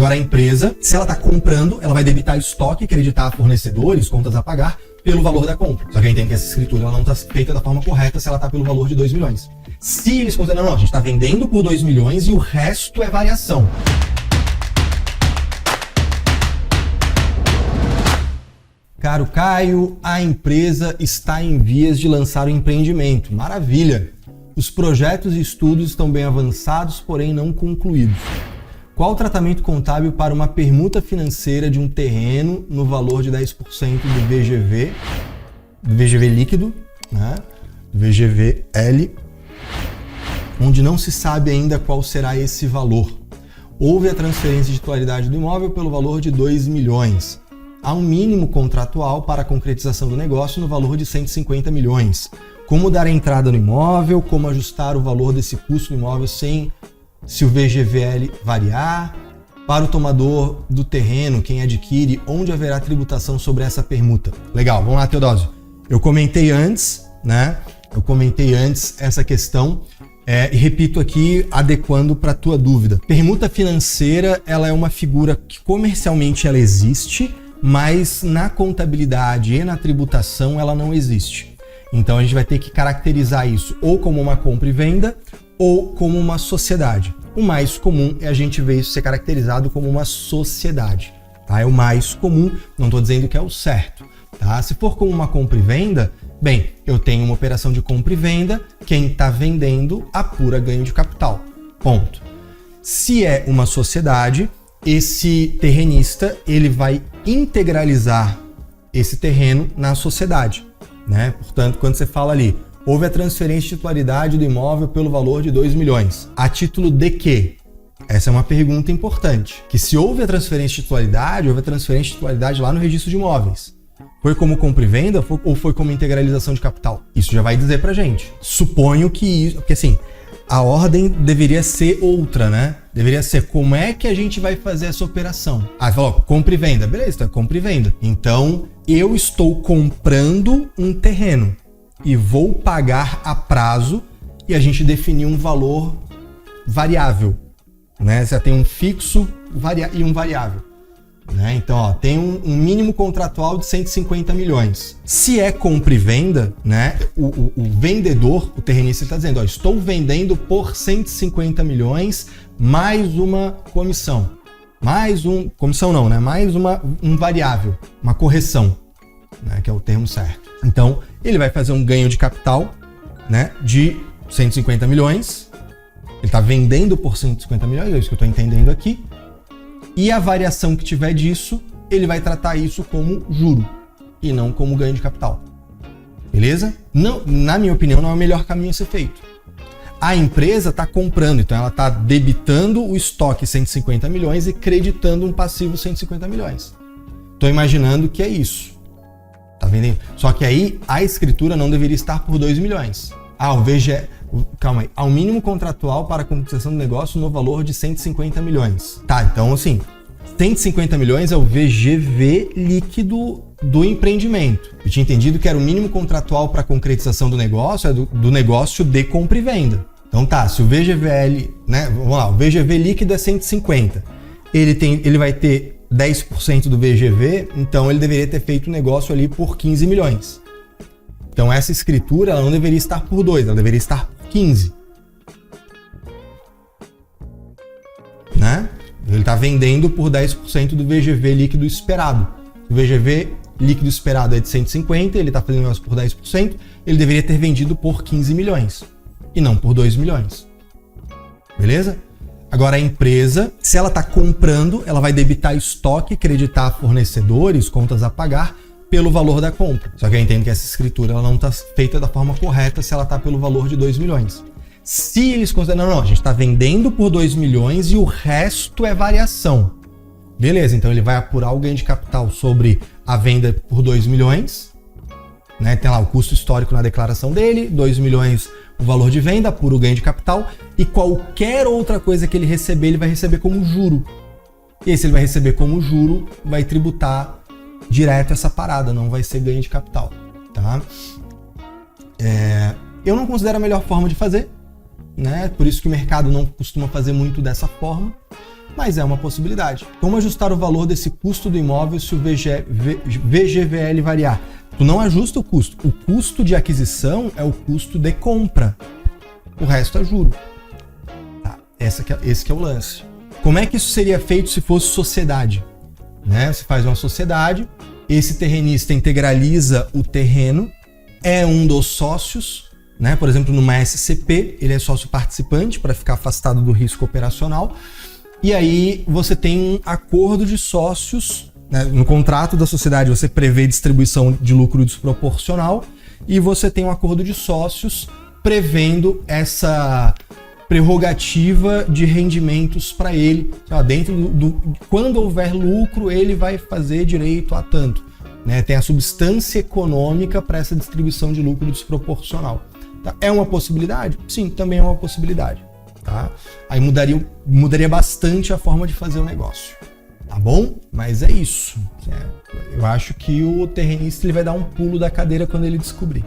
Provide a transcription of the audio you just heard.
Agora a empresa, se ela está comprando, ela vai debitar estoque, creditar fornecedores, contas a pagar, pelo valor da compra. Só que eu entendo que essa escritura ela não está feita da forma correta se ela está pelo valor de 2 milhões. Se eles consideram, não, a gente está vendendo por 2 milhões e o resto é variação. Caro Caio, a empresa está em vias de lançar o empreendimento. Maravilha! Os projetos e estudos estão bem avançados, porém não concluídos. Qual o tratamento contábil para uma permuta financeira de um terreno no valor de 10% do VGV líquido, né? Do VGVL, onde não se sabe ainda qual será esse valor? Houve a transferência de titularidade do imóvel pelo valor de 2 milhões. Há um mínimo contratual para a concretização do negócio no valor de 150 milhões. Como dar a entrada no imóvel, como ajustar o valor desse custo do imóvel sem se o VGVL variar, para o tomador do terreno, quem adquire, onde haverá tributação sobre essa permuta. Legal, vamos lá, Teodósio. Eu comentei antes, né? Essa questão e repito aqui, adequando para a tua dúvida. Permuta financeira, ela é uma figura que comercialmente ela existe, mas na contabilidade e na tributação ela não existe. Então a gente vai ter que caracterizar isso ou como uma compra e venda ou como uma sociedade. O mais comum é a gente ver isso ser caracterizado como uma sociedade, tá? É o mais comum, não estou dizendo que é o certo, tá? Se for como uma compra e venda, bem, eu tenho uma operação de compra e venda, quem está vendendo apura ganho de capital, ponto. Se é uma sociedade, esse terrenista ele vai integralizar esse terreno na sociedade, né? Portanto, quando você fala ali, houve a transferência de titularidade do imóvel pelo valor de 2 milhões. A título de quê? Essa é uma pergunta importante. Que se houve a transferência de titularidade, houve a transferência de titularidade lá no registro de imóveis. Foi como compra e venda ou foi como integralização de capital? Isso já vai dizer pra gente. Suponho que isso... Porque assim, a ordem deveria ser outra, né? Deveria ser como é que a gente vai fazer essa operação. Ah, falou, compra e venda. Beleza, então é compra e venda. Então, eu estou comprando um terreno e vou pagar a prazo e a gente definiu um valor variável, né? Você tem um fixo e um variável, né? Então, ó, tem um mínimo contratual de 150 milhões. Se é compra e venda, né? O vendedor, o terrenista, está dizendo, ó, estou vendendo por 150 milhões mais uma comissão. Comissão não, né? Mais um variável, uma correção, né? Que é o termo certo. Então, ele vai fazer um ganho de capital, né, de 150 milhões. Ele está vendendo por 150 milhões, é isso que eu estou entendendo aqui. E a variação que tiver disso, ele vai tratar isso como juro e não como ganho de capital. Beleza? Não, na minha opinião, não é o melhor caminho a ser feito. A empresa está comprando, então ela está debitando o estoque 150 milhões e creditando um passivo 150 milhões. Estou imaginando que é isso. Tá vendendo? Só que aí a escritura não deveria estar por 2 milhões. Calma aí. Há um mínimo contratual para a concretização do negócio no valor de 150 milhões. Tá, então assim, 150 milhões é o VGV líquido do empreendimento. Eu tinha entendido que era o mínimo contratual para a concretização do negócio, é do negócio de compra e venda. Então tá, se o VGVL, né, vamos lá, o VGV líquido é 150. Ele vai ter 10% do VGV, então ele deveria ter feito o negócio ali por 15 milhões. Então essa escritura ela não deveria estar por 2, ela deveria estar por 15. Né? Ele está vendendo por 10% do VGV líquido esperado. O VGV líquido esperado é de 150, ele está fazendo o negócio por 10%, ele deveria ter vendido por 15 milhões e não por 2 milhões. Beleza? Agora a empresa, se ela está comprando, ela vai debitar estoque, creditar fornecedores, contas a pagar pelo valor da compra. Só que eu entendo que essa escritura ela não está feita da forma correta se ela está pelo valor de 2 milhões. Se eles consideram, não, a gente está vendendo por 2 milhões e o resto é variação. Beleza, então ele vai apurar o ganho de capital sobre a venda por 2 milhões, né? Tem lá o custo histórico na declaração dele, 2 milhões o valor de venda, apura o ganho de capital e qualquer outra coisa que ele receber, ele vai receber como juro. E aí, se ele vai receber como juro, vai tributar direto essa parada, não vai ser ganho de capital, tá? Eu não considero a melhor forma de fazer, né? Por isso que o mercado não costuma fazer muito dessa forma. mas é uma possibilidade. Como ajustar o valor desse custo do imóvel se o VGVL variar? Tu não ajusta o custo. O custo de aquisição é o custo de compra. O resto é juro. Tá, esse que é o lance. Como é que isso seria feito se fosse sociedade? Né? Você faz uma sociedade, esse terrenista integraliza o terreno, é um dos sócios, né? Por exemplo, numa SCP, ele é sócio participante para ficar afastado do risco operacional. E aí você tem um acordo de sócios, né? No contrato da sociedade você prevê distribuição de lucro desproporcional e você tem um acordo de sócios prevendo essa prerrogativa de rendimentos para ele. Dentro quando houver lucro, ele vai fazer direito a tanto. Né? Tem a substância econômica para essa distribuição de lucro desproporcional. Tá? É uma possibilidade? Sim, também é uma possibilidade. Tá? Aí mudaria bastante a forma de fazer o negócio. Tá bom? Mas é isso. Eu acho que o terrenista ele vai dar um pulo da cadeira quando ele descobrir.